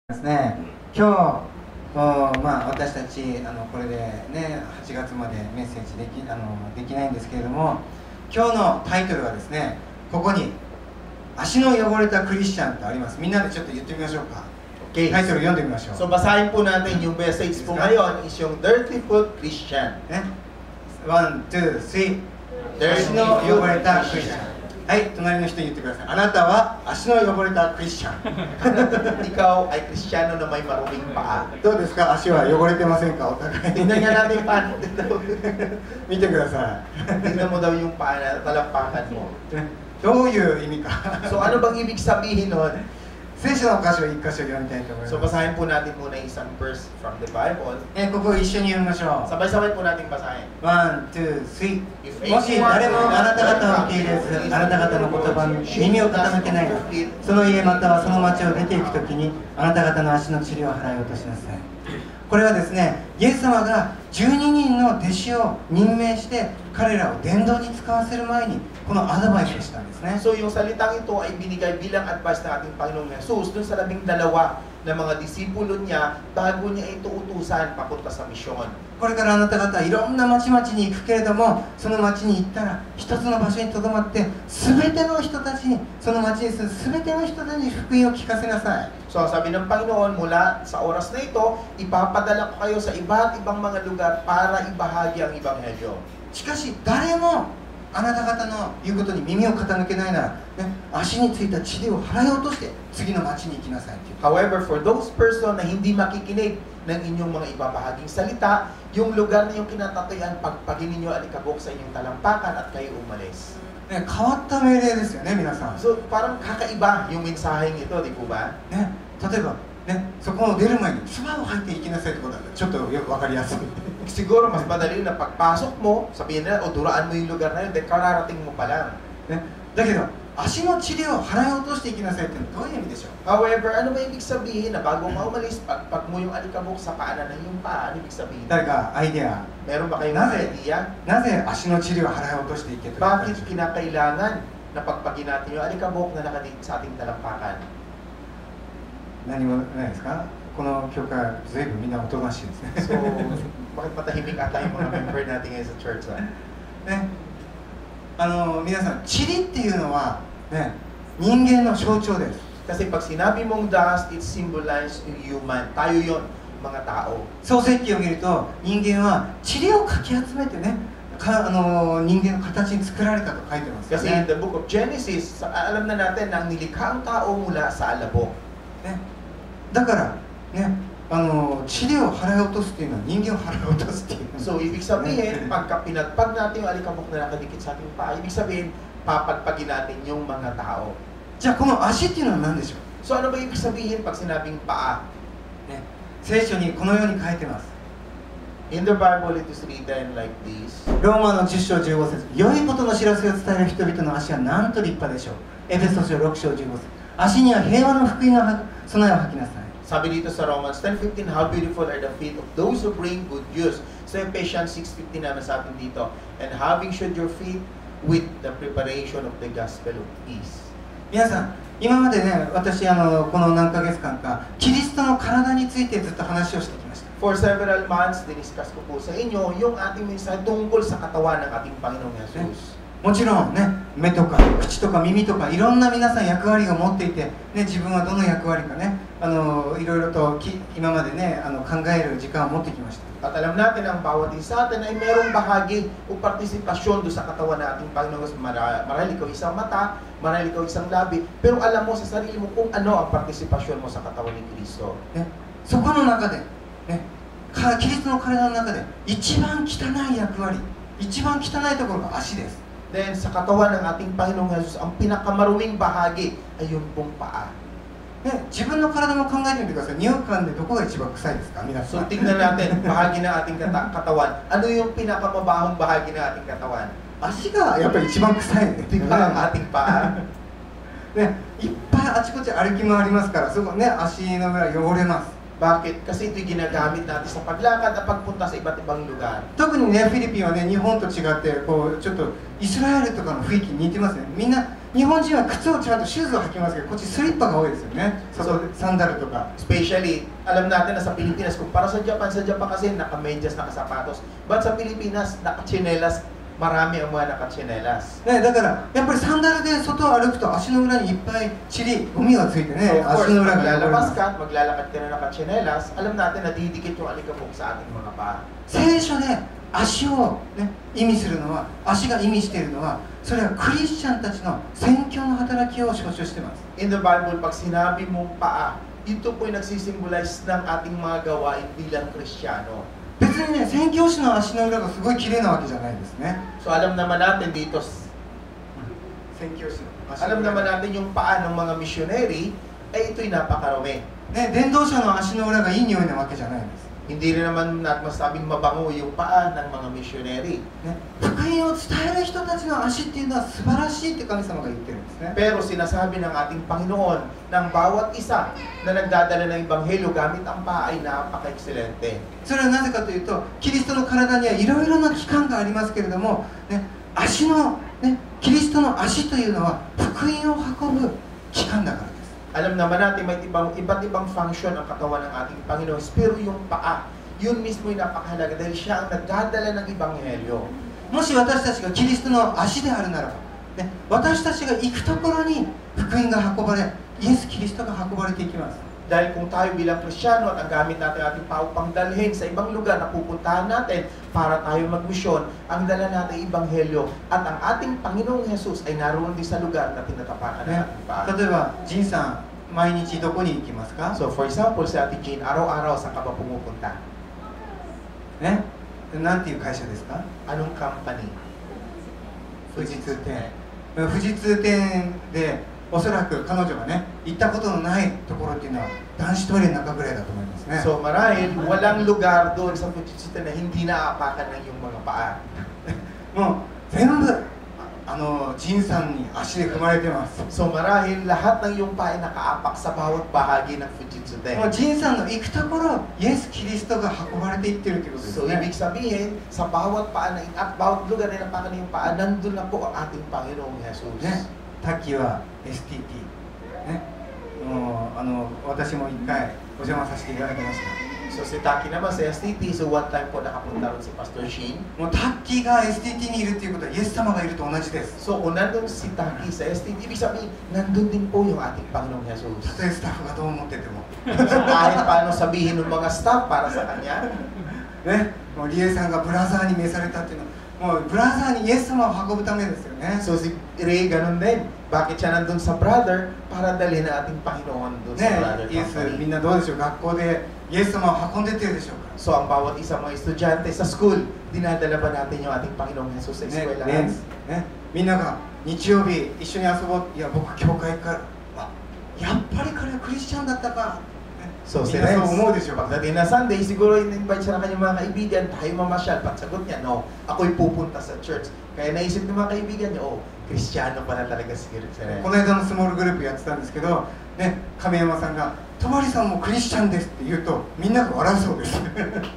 ですね、今日、私たちこれで、ね、8月までメッセージできないんですけれども、今日のタイトルはですね、ここに足の汚れたクリスチャンとあります。みんなでちょっと言ってみましょうか。Okay. タイトル読んでみましょう。 So basahin po natin yung message po ngayon is yung Dirty Foot Christian. ね、1、2、3 Dirty 足の汚れ Foot たクリスチャン。はい、隣の人に言ってください。あなたは足の汚れたクリスチャン。 Ikaw ay Kristiyano na may maruming paa. どうですか、足は汚れてませんか、お互いに。 Tingnan nga natin yung paa natin daw. 見てくださ Tingnan mo daw yung paa na talampakan mo. い。ね、どういう意味か。 So ano bang ibig sabihin nun? 聖書の箇所を一箇所読みたいと思います。 So basahin po natin muna isang verse from the Bible. ここ一緒に読みましょう。 Sabay-sabay po natin basahin. 1、2、3。 If もし誰もあなた方を受け入れず、あなた方の言葉に耳を傾けないなら、その家またはその町を出ていくときに、あなた方の足の塵を払い落としなさい。これはですね、イエス様が12人の弟子を任命して彼らを伝道に使わせる前にこのアドバイスをしたんですね。 So yung salitang ito ay binigay bilang advice ng ating Panginoong Jesus dun sa 12 na mga disipulo niya bago niya ito utusan papunta sa misyon. これからあなた方いろんな町々に行くけれども、その町に行ったら一つの場所にとどまって全ての人たちに、その町に住む全ての人たちに福音を聞かせなさい。 So sabi ng Panginoon, mula sa oras na ito, ipapadala ko kayo sa iba't ibang mga lugar para ibahagi ang Ebanghelyo. しかし誰もあなた方の言うことに耳を傾けないなら、ね、足についた塵を払い落として次の町に行きなさいっていう。 However, for those person na hindi makikinig ng inyong mga ibabahaging salita, yung lugar na yung kinatatayan, pagpagin ninyo alikabok sa inyong talampakan at kayo umalis. ね、変わった命令ですよね、皆さん。 So parang kakaiba yung mensaheng ito, di po ba? ね、例えば、ね、そこを出る前に唾を吐いて行きなさいってことだったらちょっとよく分かりやすい。 Siguro mas madali na pagpasok mo, sabihin nila, o duraan mo yung lugar na yun, then kararating mo pa lang. ね、だけど足の塵を払い落としていきなさいってどういう意味でしょう。 However, ano ba ibig sabihin na bago mo umalis, pag mo yung alikabok sa paanan ng yung paa, ano ibig sabihin? 誰かアイデア、 Meron ba kayong Naze? idea? なぜ足の塵を払い落としていけというか。 Bakit kinakailangan na pagpagin natin yung alikabok na nakadikit sa ating talampakan? 何もないですか。この教会は随分みんなおとなしいですね。 So, bakit matahimik ata yung mga member natin ngayon sa church? ね、皆さん、塵っていうのは、ね、人間の象徴です。 Kasi pag sinabi mong dust, it symbolizes human. Tayo yon, mga tao. 創世記を見ると人間は塵をかき集めてね、人間の形に作られたと書いてますよ Kasi ね。in the book of Genesis, alam na natin na ang nilikha ang tao mula sa alabok. ね、だからね、塵を払い落とすっていうのは人間を払い落とすっていう。 So, ibig sabihin, pagka pinagpag natin yung alikabok na nakadikit sa ating paa, ibig sabihin, papagpagin natin yung mga tao. じゃあこの足っていうのは何でしょう。 So, ano ba ibig sabihin pag sinabing paa? ね、聖書にこのように書いてます。 In the Bible, it is written like this. ローマの10章15節、良いことの知らせを伝える人々の足はなんと立派でしょう。エフェソ書6章15節、足には平和の福音の備えを吐きなさい。 Sabi dito sa Romans 10:15, how beautiful are the feet of those who bring good news. Sa Ephesians 6:15 naman sa atin dito, and having shod your feet with the preparation of the gospel of peace. 皆さん、今までね、私この何ヶ月間かキリストの体についてずっと話をしてきました。 For several months, diniscuss ko po sa inyo yung ating mensahe tungkol sa katawan ng ating Panginoong Jesus. もちろんね、目とか口とか耳とかいろんな皆さん役割を持っていて、ね、自分はどの役割かね、いろいろと今までね、考える時間を持ってきました。 At alam natin ang bawat isa atin ay mayroong bahagi o partisipasyon doon sa katawan ng ating Panginoong Jesus. Marahil ikaw isang mata, marahil ikaw isang labi, pero alam mo sa sarili mo kung ano ang partisipasyon mo sa katawan ni Kristo. ね、そこの中で、ね、キリストの体の中で一番汚い役割、一番汚いところが足です。 Then sa katawan ng ating Panginoong Jesus, ang pinakamaruming bahagi ay yung pong paa. ね、自分の体も考えてみてください。匂い感でどこが一番臭いですか、皆さ So ん。 tingnan natin, bahagi ng ating katawan. Ano yung pinakamabahong bahagi ng ating katawan? 足がやっぱり一番臭いね。 Di ba ang ating paa? ね、いっぱいあちこち歩き回りますから、そこね、足の裏汚れます。 Bakit? Kasi ito'y ginagamit natin sa paglakad at pagpunta sa iba't ibang lugar. 特にね、フィリピンはね、日本と違ってこうちょっとイスラエルとかの雰囲気に似てますね。みんな日本人は靴をちゃんとシューズを履きますけど、こっちスリッパが多いですよね。サンダルとか。 Especially, alam natin na sa Pilipinas, kung para sa Japan kasi naka-medyas, naka-sapatos. But sa Pilipinas, naka-chinelas, marami ang mga naka-chinelas. ね、だからやっぱりサンダルで外を歩くと足の裏にいっぱい塵、ゴミがついてね、 So, of course, 足の裏が汚れます。 maglalakad ka na naka-chinelas, alam natin na didikit yung alikabok sa ating mga paa. 聖書で足を、ね、意味するのは、足が意味しているのは、それはクリスチャンたちの宣教の働きを象徴しています。 In the Bible, pag sinabi mong paa, ito po'y nagsisimbolize ng ating mga gawain bilang Kristiyano. 別にね、宣教師の足の裏がすごい綺麗なわけじゃないですね。 So alam naman natin dito, 宣教師の足の alam 裏 naman natin yung paa ng mga missionary, ay ito'y napakarami. ね、伝道者の足の裏がいい匂いなわけじゃないんです。 Hindi rin naman masabing mabango yung paa ng mga missionary. ね、福音を伝える人たちの足っていうのは素晴らしいって神様が言ってるんですね。 Pero sinasabi ng ating Panginoon ng bawat isa na nagdadala ng Ebanghelyo gamit ang paa ay napaka-excelente. それはなぜかというと、キリストの体にはいろいろな器官がありますけれども、ね、足の、ね、キリストの足というのは福音を運ぶ器官だからです。 Alam naman natin may iba't ibang function ang katawan ng ating Panginoon. Pero yung paa, yun mismo yung napakahalaga dahil siya ang nagdadala ng Ebanghelyo. もし私たちがキリストの足であるならば、ね、私たちが行くところに福音が運ばれ、イエス・キリストが運ばれていきます。 Dahil kung tayo bilang Kristiyano at ang gamit natin ating paa upang dalhin sa ibang lugar na pupuntahan natin para tayo magmisyon, ang dala natin Ebanghelyo at ang ating Panginoong Jesus ay naroon din sa lugar na tinatapakan ng ね ating paa. 例えば、ジンさん、毎日どこに行きますか？ So for example, si Ate Jean, araw-araw saan ka ba pumupunta? ね、なんていう会社ですか？ Anong company? 富士通店。富士通店でおそらく彼女がね、行ったことのないところっていうのは男子トイレの中ぐらいだと思いますね。 So marahil, walang lugar doon sa Fujitsu na hindi naaapakan ng iyong mga paa. もう全部ジンさんに足で踏まれてます。 So marahil, lahat ng iyong paa ay nakaapak sa bawat bahagi ng Fujitsu もうジンさんの行くところ、イエス・キリストが運ばれていってるということです So ね。 ibig sabihin, sa bawat paa na at bawat lugar na napakan ng iyong paa, nandun na po ang ating Panginoong Jesus. ね、タッキーは STT、ね、もう私も一回お邪魔させていただきました。 So si Taki naman sa STT, so one time po nakapunta rin si Pastor Shin. もうタッキーが STT にいるっていうことはイエス様がいると同じです。 So kung nandun si Taki sa STT, ibig sabihin, nandun din po yung ating Panginoong た Jesus. とえスタッフがどう思ってても So kahit paano sabihin ng mga staff para sa kanya, ね、もうリエさんがブラザーに召されたっていうのはもうブラザーにイエス様を運ぶためですよね。 so si Ray ganun din. Bakit siya nandun sa brother? Para dalhin ang ating Panginoon dun sa ね brother イエスみ company. んなどうでしょう、学校でイエス様を運んでってるでしょうか。 So ang bawat isang mga estudyante sa school, dinadala ba natin yung ating Panginoong Jesus sa ね eskwelahan? ね、みんなが日曜日一緒に遊ぼう、いや僕教会からあやっぱり彼はクリスチャンだったか、ね、 So み si んなそう Renz, 思うでしょうか。 pagdating na Sunday, siguro in-invite siya ng kanyang mga kaibigan, tayo mamasyal. Pagsagot niya, no, ako'y pupunta sa church. Kaya naisip ng mga kaibigan niya, oh, Kristiyano pala talaga si Renz. この間のスモールグループやってたんですけど、ね、亀山さんが「泊さんもクリスチャンです」って言うとみんなが笑うそうです。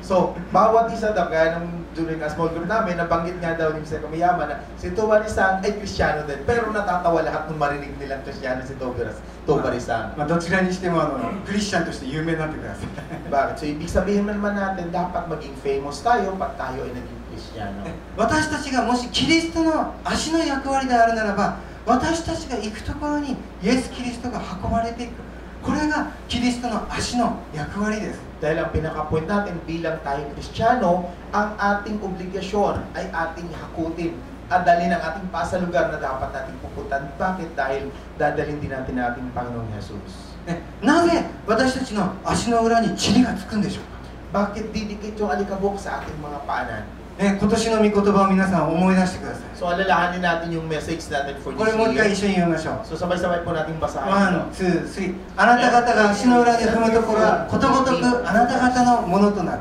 So, bawat isa daw, kaya nung during a small group namin, nabanggit nga daw ni Mr. Kamiyama na si Tobari-san ay Kristiyano din. Pero natatawa lahat nung marinig nilang Kristiyano si Tobari-san. まあどちらにしてもクリスチャンとして有名になってください。 Bakit? So, ibig sabihin naman natin, dapat maging famous tayo pag tayo ay naging Kristiyano. 私たちがもしキリストの足の役割であるならば、私たちが行くところにイエス・キリストが運ばれていく、これがキリストの足の役割です。 Dahil ang pinaka-point natin bilang tayo Kristiyano, ang ating obligasyon ay ating hakutin at dalhin ang ating paa sa lugar na dapat natin pupuntan. Bakit? Dahil dadalhin din natin ang ating Panginoong Jesus. ね、なぜ私たちの足の裏に塵がつくんでしょうか。 Bakit didikit yung alikabok sa ating mga paanan? ね、今年の御言葉を皆さん思い出してください。 So alalahanin natin yung message natin for これ this もう一回 year. 一緒に読みましょう。 So sabay-sabay po natin ワ basahin. ン、ツー、スリー。あなた方が足の裏で踏むところはことごとくあなた方のものとなる。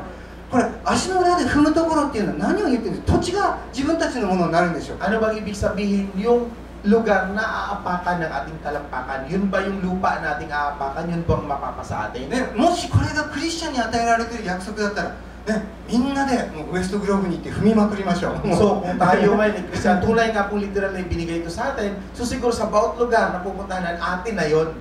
これ足の裏で踏むところっていうのは何を言ってるんですか。土地が自分たちのものになるんでしょうか。 Ano bang ibig sabihin yung lugar na aapakan ng ating talampakan? Yun ba yung lupa nating aapakan? Yun bang mapapasa atin? ね、もしこれがクリスチャンに与えられている約束だったら、ね、みんなでもうウエストグローブに行って踏みまくりましょう。 So, kung tayo ngayon ay Kristiyan, tunay nga po literal na ibinigay ito sa atin, so siguro sa bawat lugar na pupuntahan atin na yon.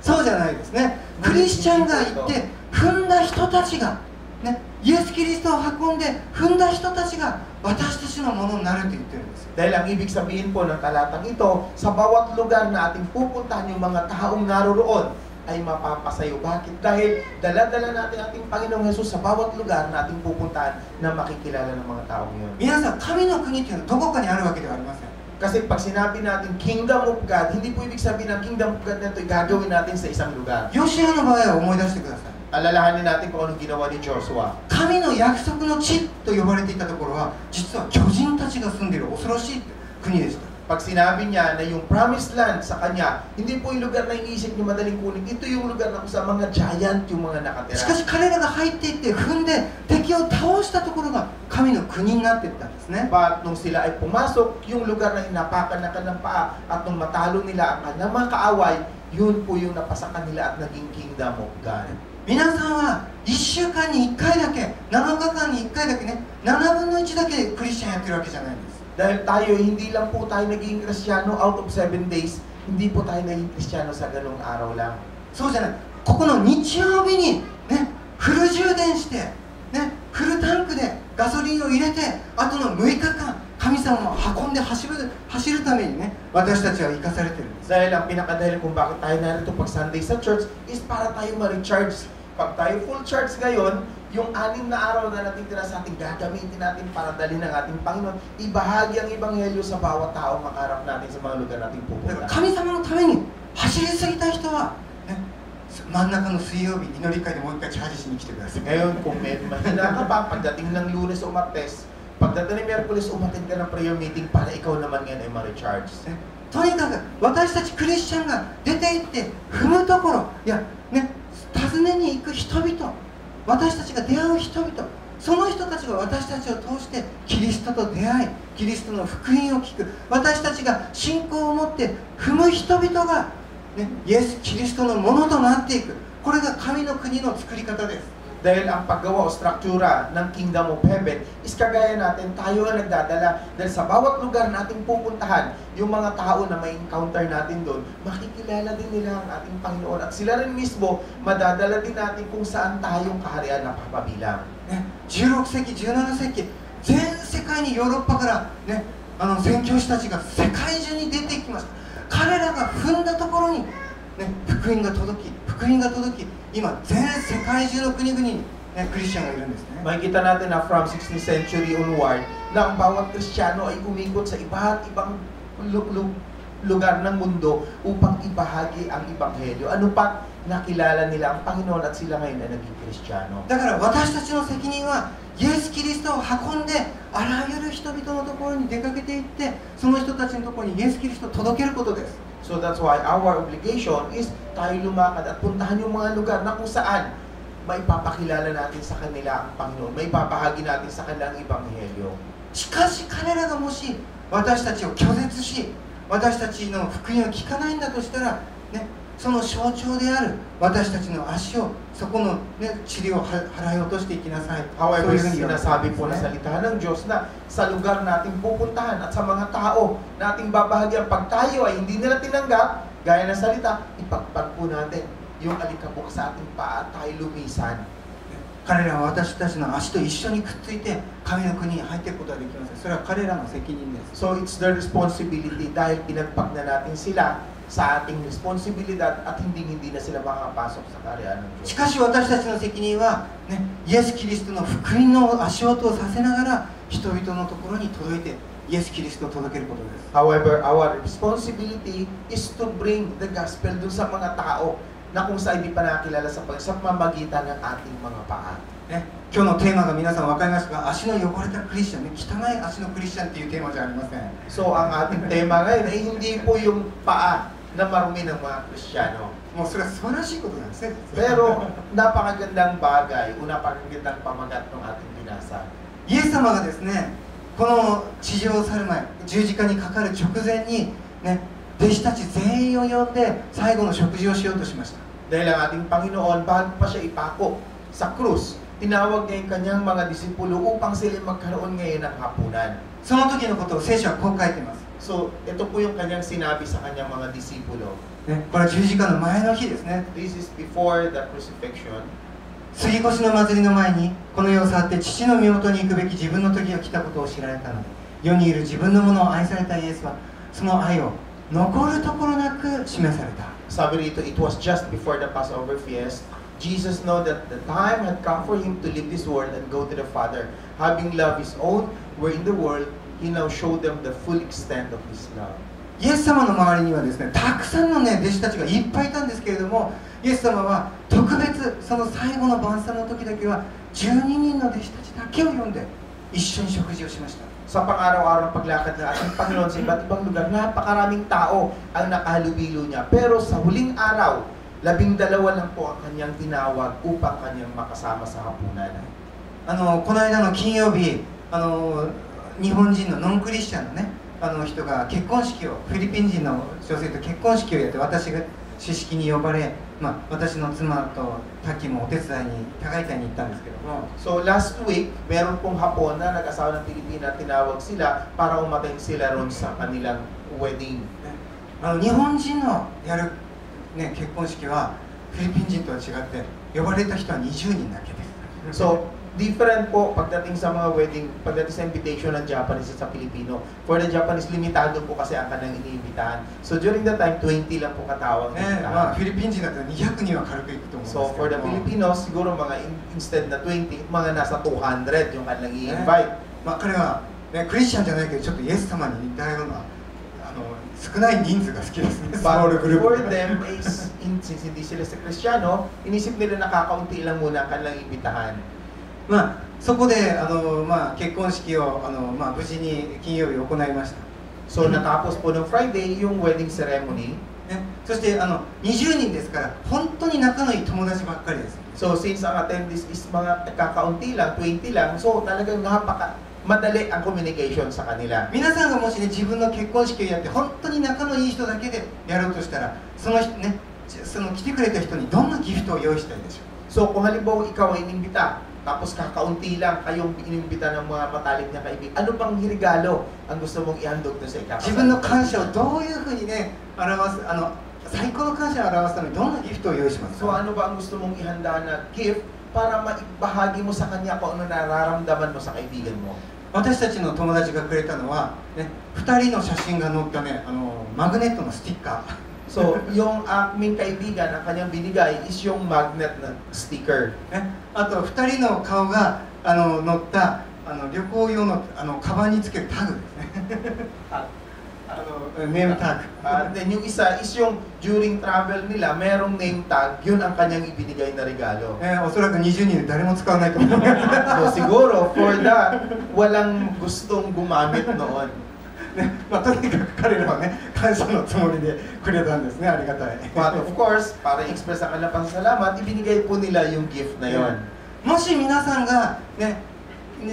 そうじゃないですね。クリスチャンが行って踏んだ人たちが、ね、イエス・キリストを運んで踏んだ人たちが私たちのものになると言ってるんですよ。 Dahil ang ibig sabihin po ng talatang ito, sa bawat lugar na ating pupuntahan yung mga taong naroroon ay mapapasayo. Bakit? Dahil dala-dala natin ating Panginoong Jesus sa bawat lugar na ating pupuntahan na makikilala ng mga taong yun. 皆さん、神の国っていうのはどこかにあるわけではありません。 Kasi pag sinabi natin Kingdom of God, hindi po ibig sabihin ng Kingdom of God na ito gagawin natin sa isang lugar. ヨシュアの場合は思い出してください。 Alalahanin natin kung anong ginawa ni Joshua. 神の約束の地と呼ばれていたところは実は巨人たちが住んでいる恐ろしい国でした。 Pag sinabi niya na yung promised land sa kanya, hindi po yung lugar na iniisip niyo madaling kunin. Ito yung lugar na kung sa mga giant yung mga しか nakatira. し彼らが入っていって踏んで敵を倒したところが神の国になっていったんですね。 But nung sila ay pumasok, yung lugar na inapakan na kanilang paa at nung matalo nila ang kanilang mga kaaway, yun po yung napasakan nila at naging Kingdom of God. 皆さんは1週間に1回だけ、7日間に1回だけね、7分の1だけクリスチャンやってるわけじゃないんです。 Dahil tayo, hindi lang po tayo naging Kristiyano out of 7 days, hindi po tayo naging Kristiyano sa ganung araw lang. そうじゃない。ここの日曜日にね、フル充電して、ね、フルタンクでガソリンを入れて、あとの6日間、神様を運んで走るためにね、私たちは生かされてるんです。 Dahil ang pinakadahilan kung bakit tayo narito pag Sunday sa church is para tayo ma-recharge. Pag tayo full charge ngayon, yung 6 na araw na natitira sa ating gagamitin natin para dalhin ng ating Panginoon, ibahagi ang Ebanghelyo sa bawat tao makaharap natin sa mga lugar nating だから pupunta. 神様のために走りすぎた人は、ね、真ん中の水曜日祈り会でもう一回チャージしに来てください。 Ngayon, kung may mahina ka pa, pagdating ng Lunes o Martes, pagdating ng Miyerkules, umattend ka ng prayer meeting para ikaw naman yan ay ma-recharge. ね、とにかく私たちクリスチャンが出て行って踏むところ、いやね、訪ねに行く人々、私たちが出会う人々、その人たちが私たちを通してキリストと出会い、キリストの福音を聞く、私たちが信仰を持って踏む人々が、ね、イエス・キリストのものとなっていく。これが神の国の作り方です。 Dahil ang paggawa o struktura ng Kingdom of Heaven is kagaya natin, tayo ang nagdadala. Dahil sa bawat lugar na ating pupuntahan, yung mga tao na may encounter natin doon, makikilala din nila ang ating Panginoon. At sila rin mismo, madadala din natin kung saan tayong kaharian na papabilang. ね、16世紀、17世紀、全世界にヨーロッパから、ね、宣教師たちが世界中に出てきました。彼らが踏んだところに、ね、福音が届き、今全世界中の国々に、ね、クリスチャンがいるんですね。 Makikita natin na from 16th century onward, na ang bawat Kristiyano ay umikot sa iba't ibang lugar ng mundo upang ibahagi ang Ebanghelyo. Ano pa, nakilala nila ang Panginoon at sila ngayon ay naging Kristiyano. だから私たちの責任はイエス・キリストを運んであらゆる人々のところに出かけていってその人たちのところにイエス・キリストを届けることです。 So that's why our obligation is tayo lumakad at puntahan yung mga lugar na kung saan maipapakilala natin sa kanila ang Panginoon, maipapahagi natin sa kanilang Ebanghelyo. しかし彼らがもし私たちを拒絶し私たちの福音を聞かないんだとしたら、ね、その象徴である私たちの足をそこの、ね、塵を払い落としていきなさい。 However, そういうふうに言われてますね。 sinasabi po na salitahan ng Diyos na sa lugar nating pupuntahan at sa mga tao nating babahagyan, pag tayo ay hindi nila tinanggap, gaya ng salita, ipagpag po natin yung alikabok sa ating paa at tayo lumisan. 彼らは私たちの足と一緒にくっついて神の国に入っていくことはできません。それは彼らの責任です。 So it's their responsibility dahil pinagpag na natin sila sa ating responsibilidad at hindi na sila makapasok sa kaharian ng Diyos. しかし私たちの責任は、ね、イエス・キリストの福音の足音をさせながら人々のところに届いてイエス・キリストを届けることです。 However, our responsibility is to bring the gospel dun sa mga tao na kung saan hindi pa nakilala sa pamamagitan ng ating mga paa. ね、今日のテーマが皆さん分かりますか？足の汚れたクリスチャン、ね、汚い足のクリスチャンっていうテーマじゃありません。 So, ang ating tema ngayon ay hindi po yung paa na marumi ng mga Kristiyano. もうそれは素晴らしいことなんですね。 Pero, napakagandang bagay o napakagandang pamagat ng ating binasa. イエス様がですね、この地上を去る前、十字架にかかる直前に、ね、弟子たち全員を呼んで最後の食事をしようとしました。 Dahil ang ating Panginoon, bago pa siya ipako sa krus, tinawag niya yung kanyang mga disipulo upang sila magkaroon ngayon ng hapunan. その時のことを聖書はこう書いています。 So, ito po yung kanyang sinabi sa kanyang mga disipulo. ね、これは十字架の前の日ですね。 This is before the crucifixion. 杉越の祭りの前にこの世を去って父の身元に行くべき自分の時が来たことを知られたので、世にいる自分のものを愛されたイエスはその愛を残るところなく示された。 Sabi rito, it was just before the Passover feast. Jesus know that the time had come for him to leave this world and go to the Father. Having loved his own were in the world, he now showed them the full extent of his love. イエス様の周りにはですね、たくさんのね、弟子たちがいっぱいいたんですけれども、イエス様は特別その最後の晩餐の時だけは12人の弟子たちだけを呼んで一緒に食事をしました。 Sa pang-araw-araw paglakad na ating Panginoon sa iba't ibang lugar, napakaraming tao ang nakahalubilo niya. Pero sa huling araw, 12 lang po ang kanyang tinawag upang kanyang makasama sa hapunan. この間の金曜日、日本人のノンクリスチャンのね、人が結婚式を、フィリピン人の女性と結婚式をやって、私が主式に呼ばれ、私の妻とタッキーもお手伝いに高い会に行ったんですけども、 So last week, meron pong Hapon na nag-asawa ng Pilipina, tinawag sila para umattend sila ron sa kanilang wedding. 日本人のやる、ね、結婚式はフィリピン人とは違って呼ばれた人は20人だけです。 So, different po pagdating sa mga wedding, pagdating sa invitation ng Japanese at sa Pilipino. For the Japanese, limitado po kasi ang kanilang iniimbitahan. So, during that time, 20 lang po katawag. ね、フィリピン人だったら200人は軽く行くと思うんですけども。 So, for the Filipinos, siguro mga instead na 20, mga nasa 200 yung kanilang i-invite. 彼は、ね、クリスチャンじゃないけどちょっとイエス様に似たような少ない人数が好きですね。 But for them, since hindi sila sa Kristiyano, inisip nila nakakaunti lang muna ang kanilang imbitahan. そこで結婚式を無事に金曜日行いました。 So, natapos po ng Friday yung wedding ceremony. ね、そして20人ですから本当に仲のいい友達ばっかりです。 So, since ang attendees is mga kakaunti lang, 20 lang, so talagang madali ang communication sa kanila. 皆さんがもしね、自分の結婚式をやって本当に仲のいい人だけでやろうとしたら、その来てくれた人にどんなギフトを用意したいでしょう。 So, kung halimbawa ikaw ay inimbita, tapos kakaunti lang kayong inimbita ng mga matalik na kaibigan, ano bang regalo ang gusto mong ihandog doon sa ikakasal? 自分の感謝をどういうふうにね、表す、最高の感謝を表すためにどんなギフトを用意しますか？ So, ano ba ang gusto mong ihanda na gift para maibahagi mo sa kanya kung ano nararamdaman mo sa kaibigan mo? 私たちの友達がくれたのは、ね、2人の写真が載ったね、マグネットのスティッカー。 So, yung aming kaibigan, ang kanyang binigay is yung magnet na sticker. ね、あと2人の顔が載った旅行用のカバンにつけるタグですね。ネームタグ。 Then yung isa is yung during travel nila, merong name tag, yun ang kanyang ibinigay na regalo. おそらく20人で誰も使わないと思います。 So siguro, for that, walang gustong gumamit noon. ね、とにかく彼らはね、感謝のつもりでくれたんですね、ありがたい。 But of course, para i-express ang kanilang pasasalamat, ibinigay po nila yung gift na yon. もし皆さんがね、明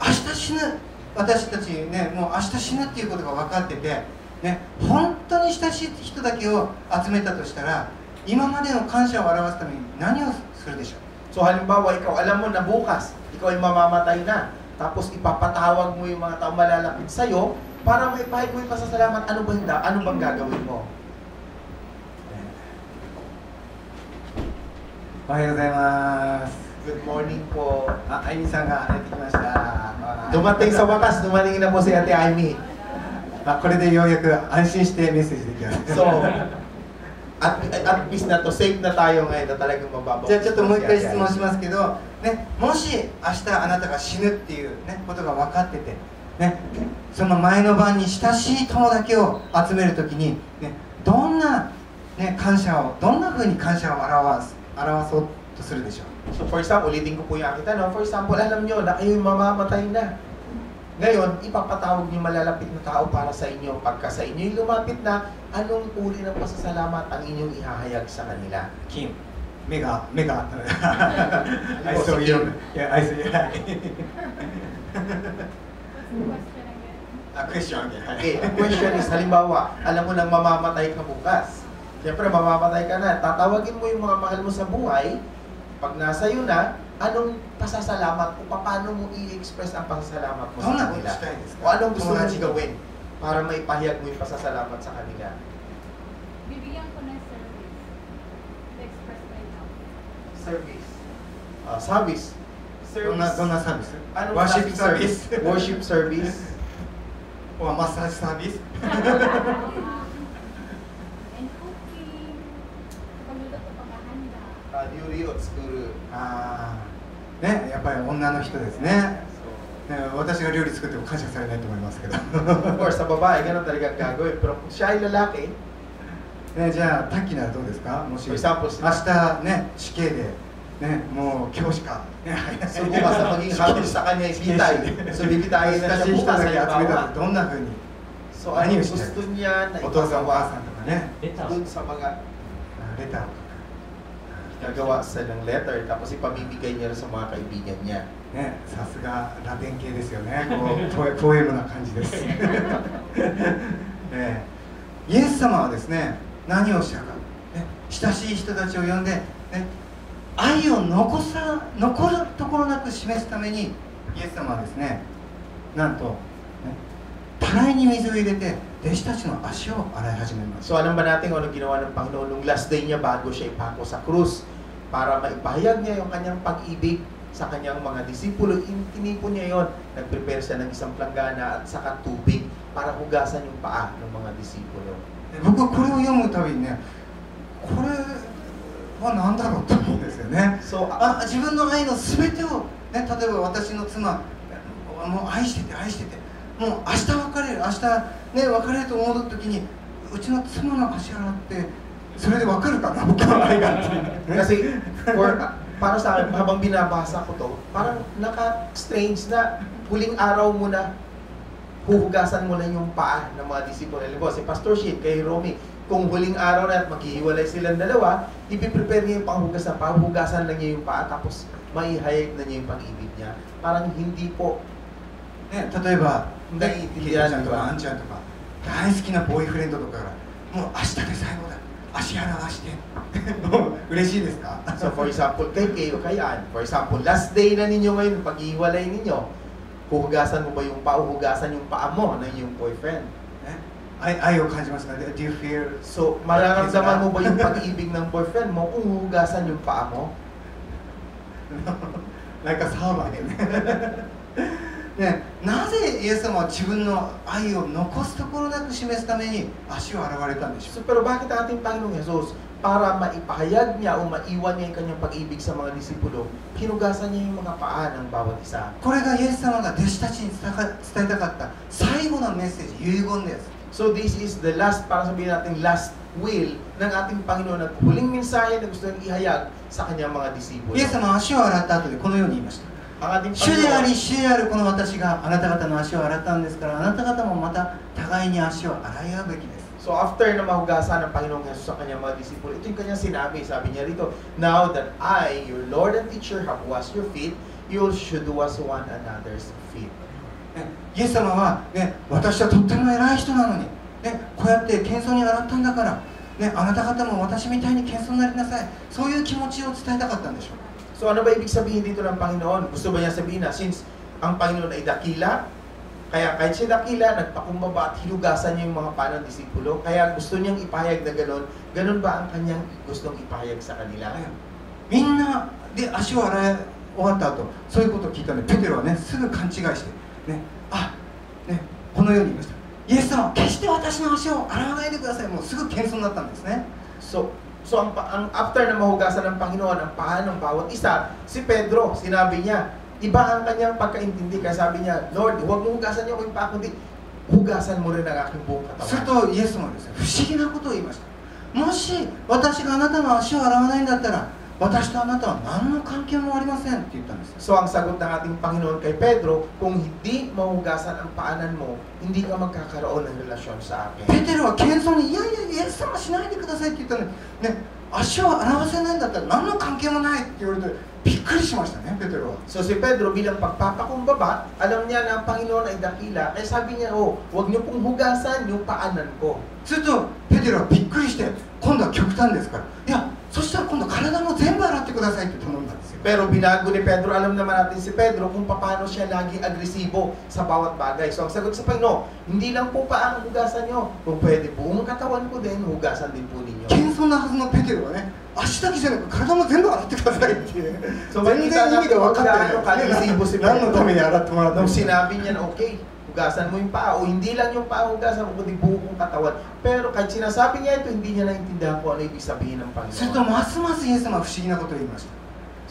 日死ぬ、私たちね、もう明日死ぬっていうことが分かってて、ね、本当に親しい人だけを集めたとしたら、今までの感謝を表すために何をするでしょう。 So halimbawa, ikaw alam mo na bukas, ikaw ay mamamatay na, tapos ipapatawag mo yung mga tao malalapit sa'yo, para maipahid mo yung pasasalamat, ano bang gagawin mo? おはようございます。 Good morning po. あゆみさんが出てきました。 Dumating sa wakas, dumating na po si Ate Amy. これでようやく安心してメッセージできます。 So, at least na to, safe na tayo ngayon na talagang mababaw. じゃあちょっともう一回質問しますけど、ね、もし明日あなたが死ぬっていう、ね、ことが分かってて、ね、その前の晩に親しい友だけを集めるときに、ね、どんなふうに感謝を表そうとするでしょう。 So for example, ulitin ko po yung aking tanong. For example, alam nyo na kayo'y mamamatay na. Ngayon, ipapatawag niyo malalapit na tao para sa inyo. Pagka sa inyo'y lumapit na, anong uri ng pasasalamat ang inyong ihahayag sa kanila? Kim, mega. I saw you. Yeah, I saw you. Question again. Okay, the question is, halimbawa, alam mo nang mamamatay ka bukas. Siyempre, mamamatay ka na. Tatawagin mo yung mga mahal mo sa buhay pag nasa iyo na, anong pasasalamat o paano mo i-express ang pasasalamat mo どん sa なこと kanila? したいです O か anong gusto 友 mong 達に gawin para maipahayag mo yung pasasalamat sa kanila? Bibigyan ko ng service to express my love. Service. Service. どんなサービス Anong ワーシップ klaseng サービス Worship service. マッサージサービス And cooking, pagluluto, paghahanda. Yuri o tsukuru. ああねやっぱり女の人ですねね私が料理作っても感謝されないと思いますけど Of course, sa babae, ganun talaga gagawin. Pero kung siya ay lalaki, ねじゃあタッキーならどうですかもし for 明 example, 日ね死刑でねもう教師かね so bukas sa maging habol sa kanya ay bitay. So bibitayin na 親し siya い人 bukas だけ集めた halimbawa. らどんな風に So ano yung gusto niya na お父さんお母 ipagawa さんとかね dun sa mga レターと gagawa sa ng letter tapos ipamimigay niya sa mga kaibigan niya. かねさすがラテン系ですよねこうポエムな感じですねイエス様はですね何をしたか、ね、親しい人たちを呼んで、ね、愛を残るところなく示すためにイエス様はですねなんと、ね、たらいに水を入れて弟子たちの足を洗い始めます So alam ba natin kung ano ginawa ng Panginoon nung last day niya bago siya ipako sa krus para maipahayag niya yung kanyang pag-ibig sa kanyang mga disipulo. Tinipon niya yon, nag-prepare siya ng isang planggana at saka tubig para hugasan yung paa ng mga disipulo. 僕はこれを読むたびにねこれは何だろうと思うんですよね So, 自分の愛の全てを、ね、例えば私の妻もう愛しててもう明日別れる明日、ね、別れると思う時にうちの妻の足洗ってそれで分かるかな僕の愛がって kasi, para sa akin, habang binabasa ko to, parang naka-strange na huling araw mo na huhugasan mo na yung paa ng mga disipulo. Halimbawa, si Pastor Shin, kay Romy, kung huling araw na at maghihiwalay silang dalawa, ipiprepare niya yung panghugas ng paa, hugasan lang niya yung paa, tapos maihayag na niya yung pag-ibig niya. Parang hindi po ね、例えばないケイタちゃんとかアンちゃんとか大好きなボーイフレンドとかがもう明日で最後だ足洗わしてもう嬉しいですか So for example, kay Kay o kay Ann, for example, last day na ninyo ngayon, pag-iwalay ninyo, huhugasan mo ba yung paa, huhugasan yung paa mo ng iyong boyfriend? ね愛を感じますか Do you feel So, mararamdaman mo ba yung pag-ibig ng boyfriend mo kung huhugasan yung paa mo? like a servant ね、なぜイエス様は自分の愛を残すところなく示すために足を洗われたんでしょう So, pero bakit ang ating Panginoong Jesus, para maipahayag niya o maiwan niya yung kanyang pag-ibig sa mga disipulo, hinugasan niya yung mga paa ng bawat isa. これがイエス様が弟子たちに伝えたかった最後のメッセージ、遺言です。 So, this is the last, para sabihin natin, last will ng ating Panginoon na huling mensahe na gusto niyang ihayag sa kanyang mga disipulo. イエス様は足を洗った後でこのように言いました。 Ang ating 主であり Panginoon, 主であるこの私があなた方の足を洗ったんですからあなた方もまた互いに足を洗い合うべきです。 So after na mahugasan ng Panginoong Jesus sa kanyang mga disipulo, ito yung kanyang sinabi. Sabi niya rito, Now that I, your Lord and teacher, have washed your feet, you should wash one another's feet. ねイエス様は、ね、私はとっても偉い人なのに、ね、こうやって謙遜に洗ったんだから、ね、あなた方も私みたいに謙遜になりなさい。そういう気持ちを伝えたかったんでしょう。 So ano ba ibig sabihin dito ng Panginoon? Gusto ba niya sabihin na since ang Panginoon ay dakila, kaya kahit siya dakila, nagpakumbaba at hinugasan niya yung mga paa ng disipulo, kaya gusto niyang ipahayag na ganun ba ang kanyang gustong ipahayag sa kanila? みんなで足を洗い終わった後そういうことを聞いたのでペテロはねすぐ勘違いして、ねね、このように言いました。イエス様決して私の足を洗わないでください。もうすぐ謙遜になったんですね。 So ang after na mahugasan ng Panginoon ang paa ng bawat isa, si Pedro, sinabi niya, iba ang kanyang pagkaintindi. Kaya sabi niya, Lord, huwag mo hugasan niyo yung paa, kundi hugasan mo rin ang aking buong する katawan. とイエス様はですね不思議なことを言いました。もし私があなたの足を洗わないんだったら私とあなたは何の関係もありませんって言ったんです。 So ang sagot ng ating Panginoon kay Pedro, kung hindi mahugasan ang paanan mo, hindi ka magkakaroon ng relasyon sa akin. ペテロは謙遜にいやいやイエス様しないでくださいって言ったのに、ね、足を洗わせないんだったら何の関係もないって言われてびっくりしましたねペテロは。 So si Pedro bilang pagpapakumbaba, alam niya na ang Panginoon ay dakila, kaya sabi niya, oh, huwag niyo pong hugasan yung paanan ko. するとペテロはびっくりして今度は極端ですからいやそしたら今度体も全部洗ってくださいって頼んだんですよ。 Pero binago ni Pedro, alam naman natin si Pedro kung paano siya lagi agresibo sa bawat bagay. So ang sagot sa Panginoon, hindi lang po pa ang hugasan nyo. Kung pwede, buong katawan ko din, hugasan din po ninyo. 謙遜なはずのペテロはね、足だけじゃなく体も全部洗ってくださいっていう。 So 全然意味が分かってないですね。 agresibo si 何のために洗ってもらったの Nung sinabi niya na okay, hugasan mo yung paa, o hindi lang yung paa hugasan mo, kundi buong katawan. Pero kahit sinasabi niya ito, hindi niya naintindihan kung ano ibig sabihin ng すると Panginoon. ますますイエス様は不思議なことを言いました。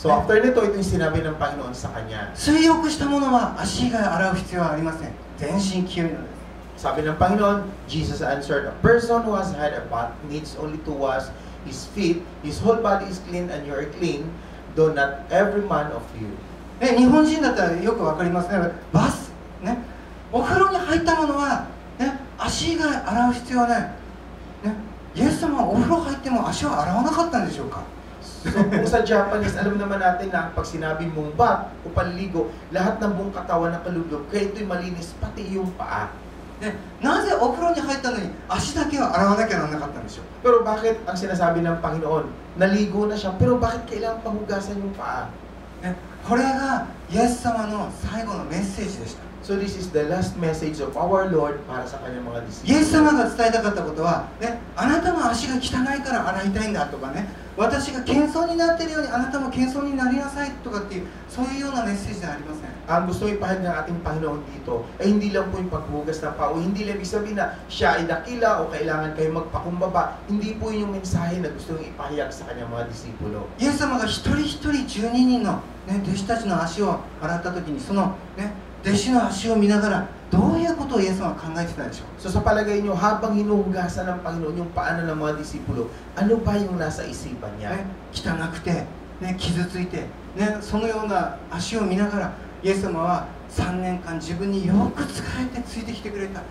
So after nito, ito yung sinabi ng Panginoon sa kanya. 水浴したものは足以外洗う必要はありません。全身清いのです。 Sabi ng Panginoon, Jesus answered, a person who has had a bath needs only to wash his feet, his whole body is clean and you are clean, though not every man of you. ね、日本人だったらよくわかりますね。バス、ね、お風呂に入ったものは、ね、足以外洗う必要はない。ね、イエス様はお風呂入っても足を洗わなかったんでしょうか。 So kung sa Japanese, alam naman natin na pag sinabi mong bath o panligo, lahat ng buong katawan na kalulog, kaya ito'y malinis, pati yung paa. ね、なぜお風呂に入ったのに足だけは洗わなきゃならなかったんでしょう。 Pero bakit ang sinasabi ng Panginoon, naligo na siya, pero bakit kailangan panghugasan yung paa? ね、これがイエス様の最後のメッセージでした。 So this is the last message of our Lord para sa kanyang mga イエス disciples. 様が伝えたかったことは、ね、あなたの足が汚いから洗いたいんだとかね、私が謙遜になっているようにあなたも謙遜になりなさいとかっていう、そういうようなメッセージではありません。 Ang gusto ipahayag ng ating Panginoon dito ay hindi lang po yung paghugas ng paa o hindi lang ibig sabihin na siya ay dakila o kailangan kayo magpakumbaba. Hindi po yun yung mensahe na gusto niyong ipahayag sa kanyang mga disipulo. イエス様が一人一人12人の、ね、弟子たちの足を洗った時にその、ね、弟子の足を見ながらどういうことをイエス様は考えてたでしょう。 So sa palagay niyo, habang hinuhugasan ng Panginoon yung paanan ng mga disipulo, ano ba yung nasa isipan niya? ね、汚くて、ね、傷ついて、ね、そのような足を見ながらイエス様は3年間自分によく仕えてついてきてくれた、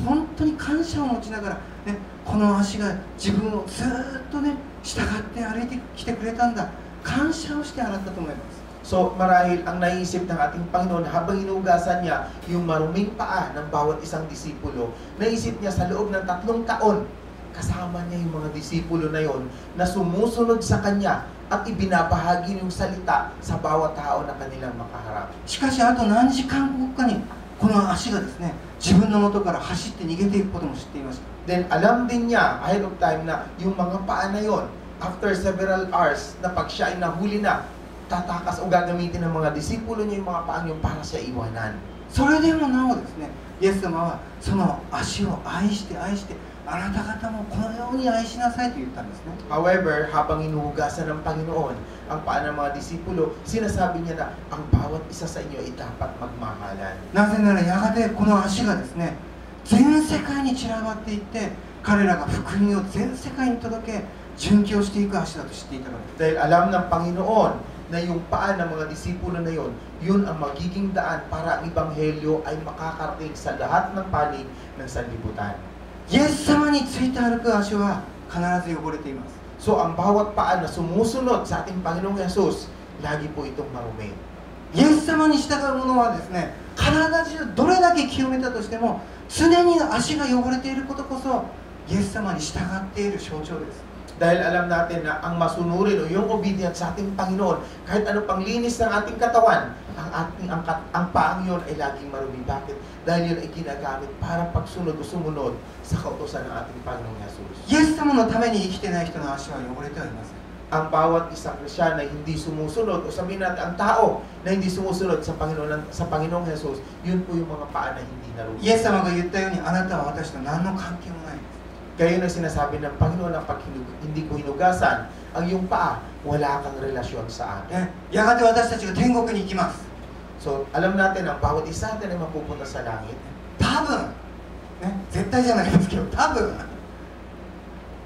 本当に感謝を持ちながら、ね、この足が自分をずっとね従って歩いてきてくれたんだ、感謝をして洗ったと思います。 So marahil ang naisip ng ating Panginoon habang hinuhugasan niya yung maruming paa ng bawat isang disipulo, naisip niya sa loob ng 3 taon, kasama niya yung mga disipulo na yon na sumusunod sa kanya at ibinabahagi yung salita sa bawat tao na kanilang makaharap. しかしあと何時間後かにこの足がですね自分の元から走って逃げていくことも知っていました。 Then alam din niya ahead of time na yung mga paa na yon, after several hours na pag siya ay nahuli na, tatakas o gagamitin ng mga disipulo niya yung mga paang yung para siya iwanan. それでもなおですね、イエス様はその足を愛して愛してあなた方もこのように愛しなさいと言ったんですね。 However, habang hinuhugasan ng Panginoon ang paa ng mga disipulo, sinasabi niya na ang bawat isa sa inyo ay dapat magmahalan. なぜならやがてこの足がですね全世界に散らばっていって彼らが福音を全世界に届け殉教していく足だと知っていたからです。 Dahil alam ng Panginoon na yung paa ng mga disipulo na yon, yun ang magiging daan para ang Ebanghelyo ay makakarating sa lahat ng panig ng sanlibutan. イエス様について歩く足は必ず汚れています。 So ang bawat paa na sumusunod sa ating Panginoong Jesus, lagi po itong marumi. イエス様に従う者はですね体中どれだけ清めたとしても常に足が汚れていることこそイエス様に従っている象徴です。 Dahil alam natin na ang masunurin o yung obedience sa ating Panginoon, kahit ano pang linis ng ating katawan, ang paang yun ay laging marumi. Bakit? Dahil yun ay ginagamit para pagsunod o sumunod sa kautosan ng ating Panginoong Jesus. イエス様のために生きてない人の足は汚れてはいません。 Ang bawat isang Kristiyan na hindi sumusunod, o sabihin natin ang tao na hindi sumusunod sa Panginoong Jesus, yun po yung mga paa na hindi narumi. イエス様が言ったようにあなたは私と何の関係もない。 Kaya yun ang sinasabi ng Panginoon na pag hindi ko hinugasan ang iyong paa, wala kang relasyon sa akin. やがて私たちが天国に行きます。 So, alam natin ang bawat isa natin ay mapupunta sa langit. 多分、ね、絶対じゃないですけど、多分、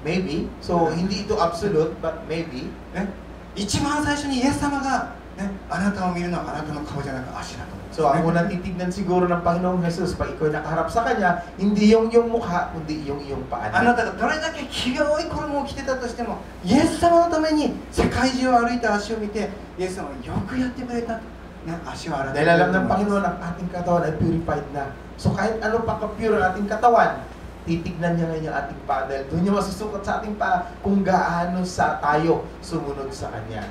Maybe. So, hindi ito absolute, but maybe. ね、一番最初にイエス様が、ね、あなたを見るのはあなたの顔じゃなく足だと思います。 So, ang unang titignan siguro ng Panginoong Jesus pag ikaw ay nakaharap sa Kanya, hindi yung iyong mukha, kundi yung iyong paa. あなたがどれだけ清い衣を着てたとしても、イエス様のために世界中を歩いた足を見て、イエス様はよくやってくれた。ね、足を洗ってく Dahil れた alam ng Panginoon ang ating katawan ay purified na. So, kahit ano pa ka-pure ang ating katawan, titignan niya ngayon yung ating paa dahil doon niya masusukat sa ating paa kung gaano tayo sumunod sa Kanya.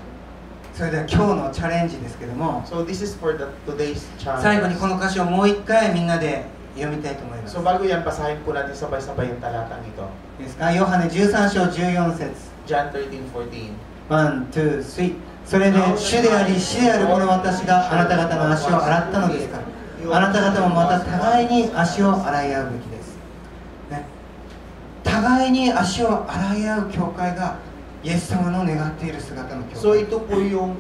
それでは今日のチャレンジですけども、 So this is for today's 最後に challenge. この歌詞をもう一回みんなで読みたいと思います。 So bago yan, basahin po natin sabay-sabay yung talatang ito. いいですか？ヨハネ13章14節。 John 13:14. 1、2、3。それで主であり死であるこの私があなた方の足を洗ったのですから、あなた方もまた互いに足を洗い合うべきです。ね、互いに足を洗い合う教会がイエス様の願っている姿の So 教会。 ito po yung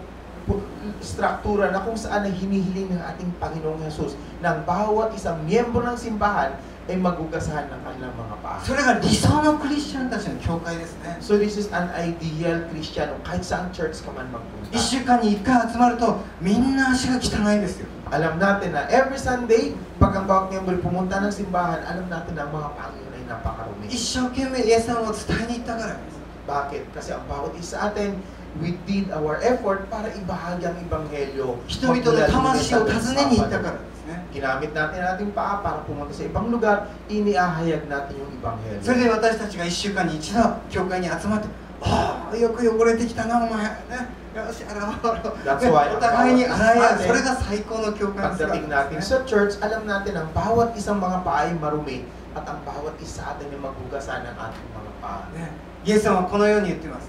struktura na kung saan ay hinihiling ng ating Panginoong Jesus na ang bawat isang miyembro ng simbahan ay magugasahan ng kanilang mga paa. それが理想のクリスチャンたちの教会ですね。 So this is an ideal Christian kahit saan church ka man magpunta. 1週間に1回集まるとみんな足が汚いんですよ。 Alam natin na every Sunday, pag ang bawat miyembro pumunta ng simbahan, alam natin na ang mga paa yun ay napakarumi. 一生懸命イエス様を伝えに行ったからです。 Bakit? Kasi ang bawat isa atin, we did our effort para ibahagi ang Ebanghelyo. 人々の魂を訪ねに行ったからですね。 Ginamit natin ang ating paa para pumunta sa ibang lugar, iniahayag natin yung Ebanghelyo. それで私たちが1週間に一度教会に集まって、ああ、よく汚れてきたなお前、ね、よし、洗おう、That's ね、 why お互いに洗い合う、 ang それが最高の教会の姿 Pagdating natin ですね。 sa church, alam natin ang bawat isang mga paa ay marumi at ang bawat isa atin ay maghugasan ng ating mga paa. ね、イエス様はこのように言ってます。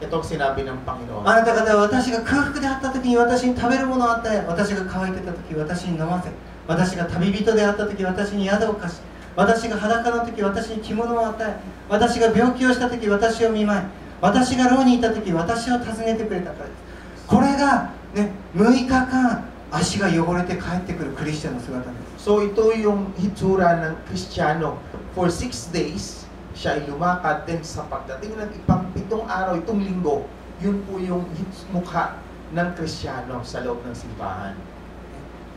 Ito ang sinabi ng Panginoon. あなた方は私が空腹であった時に私に食べるものを与え、私が乾いてた時私に飲ませ、私が旅人であった時私に宿を貸し、私が裸の時私に着物を与え、私が病気をした時私を見舞い、私が牢にいた時私を訪ねてくれたからです。これが、ね、6日間足が汚れて帰ってくるクリスチャンの姿です。 So ito yung hitsura ng Kristiyano. For 6 days, siya ay lumakad. Then sa pagdating ng ipang 7 araw, itong linggo, yun po yung mukha ng Kristiyano sa loob ng simbahan.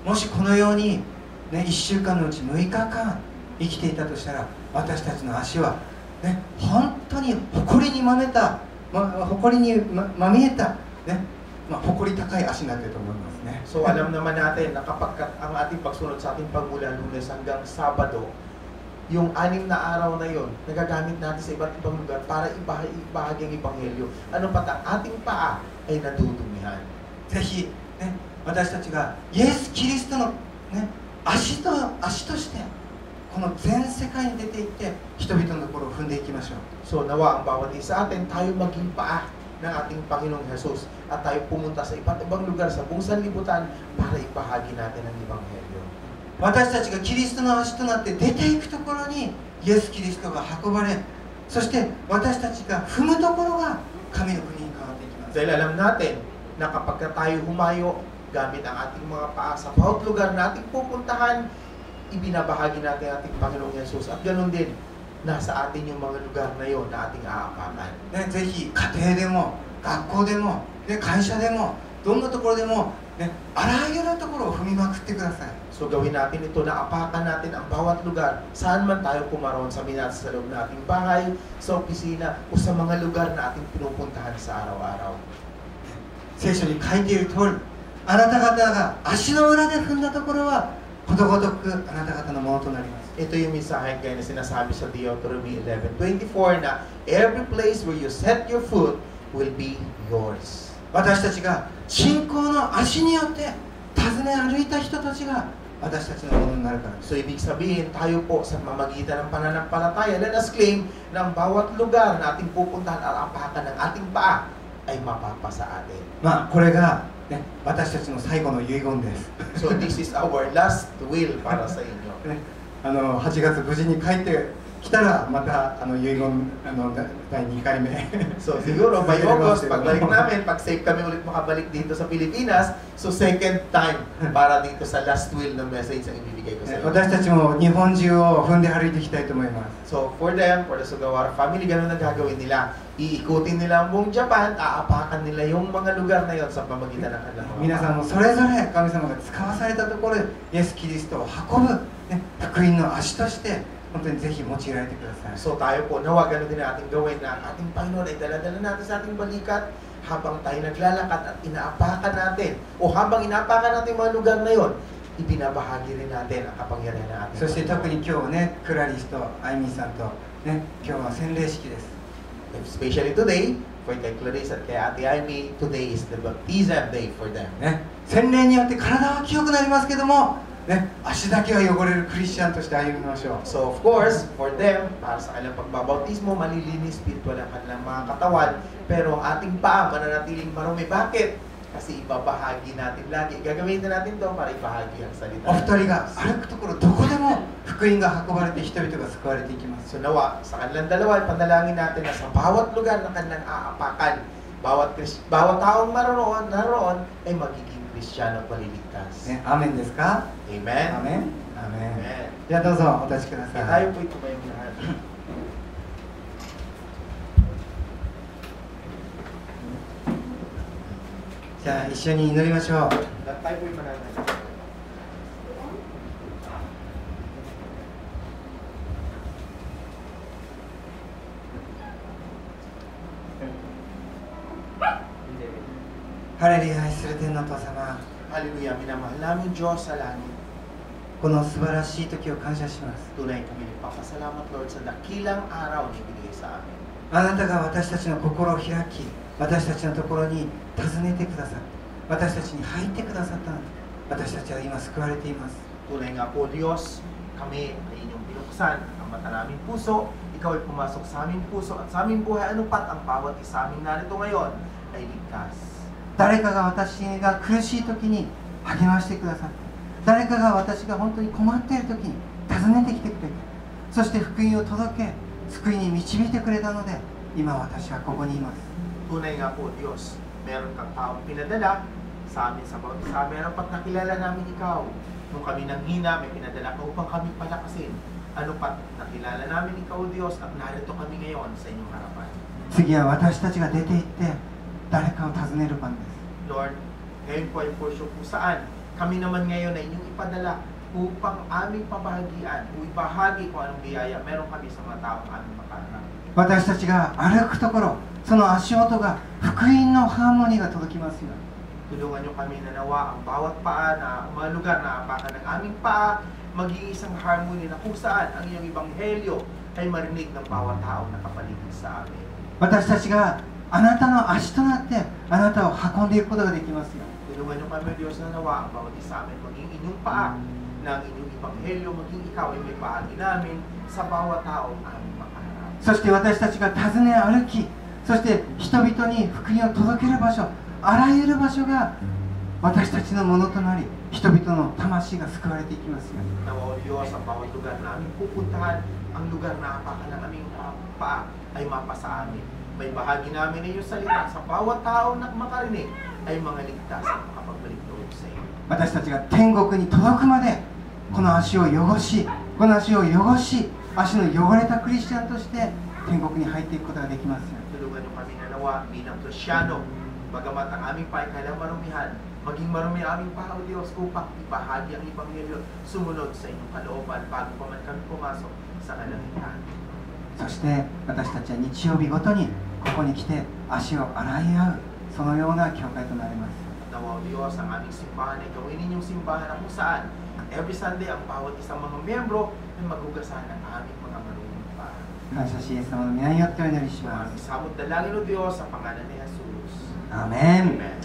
もしこのように、ね、1週間のうち6日間生きていたとしたら、私たちの足は、ね、本当に誇りにまみえた、まみえた、ね、誇り高い足になっていると思いますね。 So alam naman natin na kapag ang ating pagsunod sa ating pagmula Lunes hanggang Sabado, yung 6 na araw na yon, nagagamit natin sa iba't ibang lugar para ibahagi ang Ebanghelyo. Ano pa ang ating paa ay nadudumihan. ぜひ、ね、私たちがイエス・キリストの、ね、足としてこの全世界に出て行って人々のところを踏んでいきましょう。 So nawa ang bawat isa atin, tayo maging paa ng ating Panginoong Jesus at tayo pumunta sa iba't ibang lugar sa buong sanlibutan para ibahagi natin ang Ebanghelyo. 私たちがキリストの足となって出ていくところにイエス・キリストが運ばれ、そして私たちが踏むところが神の国に変わっていきます。 Dahil alam natin na kapag tayo humayo gamit ang ating mga paa sa bawat lugar na ating pupuntahan, ibinabahagi natin ang ating Panginoong Jesus at ganoon din nasa atin yung mga lugar na yon na ating aapakan. ね、ぜひ家庭でも学校でも、ね、会社でもどんなところでも、ね、あらゆるところを踏みまくってください。 So gawin natin ito na apakan natin ang bawat lugar saan man tayo pumaroon, sa sa loob ng ating bahay, sa opisina o sa mga lugar na ating pinupuntahan sa araw-araw. 聖書に書いている通り、あなた方が足の裏で踏んだところはことごとくあなた方のものとなります。 Ito yung mensahe kaya na sinasabi sa Deuteronomy 11:24 na every place where you set your foot will be yours. 私たちが信仰の足によって訪ね歩いた人たちが私たちのものになるからです。 So ibig sabihin tayo po sa mamagitan ng pananampalataya, let us claim na ang bawat lugar na ating pupuntahan at apakan ng ating paa ay mapapasa atin. まあこれが、ね、私たちの最後の遺言です。 So this is our last will para sa inyo. ね、8月無事に帰ってきたらまた遺言第2回目 So siguro by August, pagbalik namin, pag safe kami ulit makabalik dito sa Pilipinas, so second time para dito sa last will na message ang ibibigay ko sa inyo. 私たちも日本中を踏んで歩いていきたいと思います。 So for them, for the Sugawara family, ganun ang gagawin nila. Iikutin nila ang buong Japan, aapakan nila yung mga lugar na yon sa pamagitan ng kanilang mga 皆さんもそれぞれ神様が使わされたところでイエス・キリストを運ぶ、ね、福音の足として本当にぜひ用いられてください。 So tayo po, nawa ganun din natin gawin na ang ating Panginoon ay dala-dala natin sa ating balikat habang tayo naglalakad at inaapakan natin o habang inaapakan natin yung mga lugar na yon, ibinabahagi rin natin ang kapangyarihan ng ating そして特 Panginoon. に今日ね、クラリスとアイミンさんと、ね、今日は洗礼式です。 Especially today, for kay Clarice at kay Ate Amy, today is the baptism day for them. ね、洗礼によって体は清くなりますけども、ね、足だけは汚れるクリスチャンとして歩みましょう。 So of course, for them, para sa kanilang pagbabautismo, malilinis spiritual ang kanilang mga katawan, pero ang ating paa mananatiling marumi. Bakit? Kasi ibabahagi natin lagi. Gagamitin natin to para ibahagi ang salita. お二人が歩くところどこでも福音が運ばれて人々が救われていきます。 So nawa, sa kanilang dalawa, panalangin natin na sa bawat lugar na kanilang aapakan, bawat taong naroon ay magiging Kristiyano at maliligtas. ね、アーメンですか？ Amen? アーメン？アーメン。 Amen. じゃあどうぞお立ちくだ Kaya さい。 tayo po'y tumayong lahat.じゃあ一緒に祈りましょう。 Lahat tayo po'y mananay. Hindi. ハレルヤ愛する天のお父様、 Hallelujah, minamahal namin Diyos sa langit. この素晴らしい時を感謝します。 Tunay kami nagpapasalamat, Lord, sa dakilang araw na ibinigay sa amin. あなたが私たちの心を開き、私たちのところに訪ねてくださって、私たちに入ってくださったので、私たちは今救われています。 Tunay nga po, Diyos, kami ay inyong binuksan ang mata naming puso. Ikaw ay pumasok sa aming puso at sa aming buhay. Ano pat ang bawat isa aming narito ngayon ay ligtas. 誰かが私が苦しい時に励ましてくださって、誰かが私が本当に困っている時に訪ねてきてくれて、そして福音を届け、救いに導いてくれたので、今私はここにいます。 Tunay nga po, Diyos, meron kang taong pinadala sa amin sa bawat isa. Meron pat nakilala namin ikaw. Nung kami nanghina, may pinadala ka upang kami palakasin. Ano pat nakilala namin ikaw, Diyos, at narito kami ngayon sa inyong harapan. 次は私たちが出て行って誰かを訪ねる番です。 Lord, ngayon po ay portion kung saan kami naman ngayon ay inyong ipadala upang aming pabahagian o ibahagi kung anong biyaya meron kami sa mga taong aming makaharap. 私たちが歩くところ、その足音が福音のハーモニーが届きますように。 Tulungan niyo kami na nawa ang bawat paa na mga lugar na apakan ng aming paa maging isang harmony na kung saan ang iyong ebanghelyo ay marinig ng bawat taong nakapaligid sa amin. 私たちがあなたの足となってあなたを運んでいくことができますよ。 Tulungan niyo kami, Diyos, na nawa ang bawat isa amin maging inyong paa ng inyong ebanghelyo, maging ikaw ay may bahagi namin sa bawat taong aming makaharap. そして私たちが訪ね歩き、そして人々に福音を届ける場所、あらゆる場所が私たちのものとなり、人々の魂が救われていきますよ。 Nawa o Diyos, ang bawat lugar na aming pupuntahan, ang lugar na apakan ng aming paa ay mapasa amin. May bahagi namin na iyong salita sa bawat tao na makarinig ay mga ligtas at makapagbalik loob sa iyo. 私たちが天国に届くまでこの足を汚し、この足を汚し、足の汚れたクリスチャンとして天国に入っていくことができますよ。 Tulungan niyo kami na nawa bilang Kristyano, bagamat ang aming paa ay kailang marumihan, maging marumi ang aming paa o Diyos upang ibahagi ang ebanghelyo sumunod sa inyong kalooban bago pa man kami pumasok sa kalangitan. そして私たちは日曜日ごとにここに来て足を洗い合う、そのような教会となります。 Nawa o Diyos, ang aming simbahan ay gawin ninyong simbahan na kung saan every Sunday ang bawat isang mga miyembro ay magugasan ng aming mga marunong paa. 感謝しイエス様の皆によってお祈りしま Aming す。 samot dalangin o Diyos sa pangalan ni Jesus. アーメン。 Amen.